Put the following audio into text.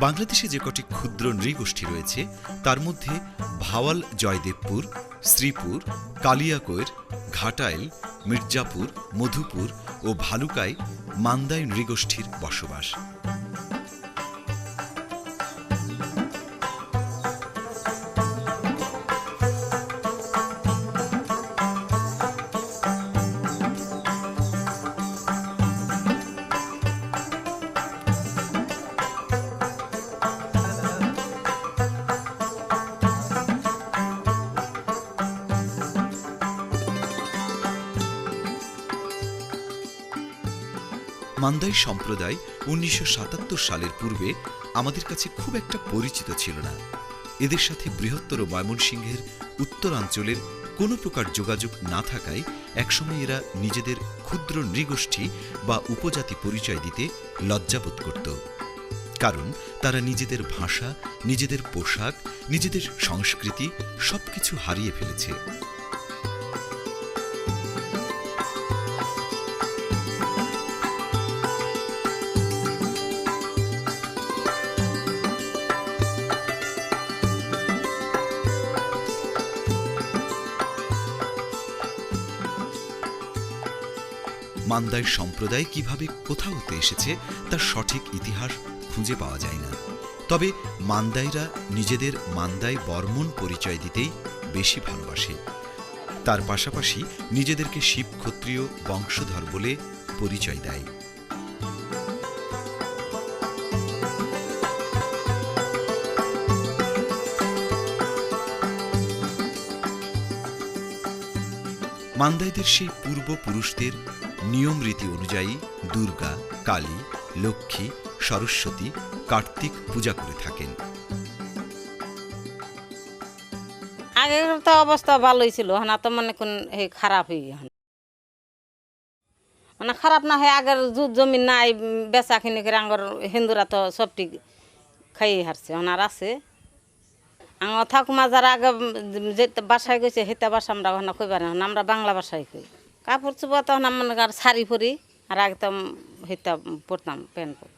বাংলাদেশে যে কটি ক্ষুদ্র নৃগোষ্ঠী রয়েছে তার মধ্যে ভাওয়াল জয়দেবপুর, শ্রীপুর, কালিয়াকৈর, ঘাটাইল, মির্জাপুর, মধুপুর ও ভালুকায় মান্দাই নৃগোষ্ঠীর বসবাস। মান্দাই সম্প্রদায় ১৯৭৭ সালের পূর্বে আমাদের কাছে খুব একটা পরিচিত ছিল না। এদের সাথে বৃহত্তর ময়মনসিংহের উত্তরাঞ্চলের কোনো প্রকার যোগাযোগ না থাকায় একসময় এরা নিজেদের ক্ষুদ্র নৃগোষ্ঠী বা উপজাতি পরিচয় দিতে লজ্জাবোধ করত। কারণ তারা নিজেদের ভাষা, নিজেদের পোশাক, নিজেদের সংস্কৃতি সবকিছু হারিয়ে ফেলেছে। মান্দাই সম্প্রদায় কিভাবে কোথাও হতে এসেছে তার সঠিক ইতিহাস খুঁজে পাওয়া যায় না। তবে মান্দাইরা নিজেদের মান্দাই বর্মন পরিচয় দিতেই বেশি ভালোবাসে। তার পাশাপাশি নিজেদেরকে শিব ক্ষত্রিয় বংশধর বলে পরিচয় দেয়। মান্দাইদের সেই পূর্বপুরুষদের নিয়ম রীতি অনুযায়ী দুর্গা, কালী, লক্ষ্মী, সরস্বতী, কার্তিক পূজা করে থাকেন। আগের তো অবস্থা ভালোই ছিল, না তো মনে কোন খারাপ মানে খারাপ না হয়। আগের জুত জমি নাই, বেচা কিনি করে আঙ্গর হিন্দুরা তো সবটি খাই হারছে, ওনার আছে। আমার ঠাকুমা যারা আগে যে বাসায় গেছে হেতা বাসা আমরা ওখানে কইবার না, আমরা বাংলা ভাষায় কই। কাপড় চোপড় তখন মনে কর শাড়ি পরি, আর একদম হেতা পরতাম প্যান্ট পরতাম।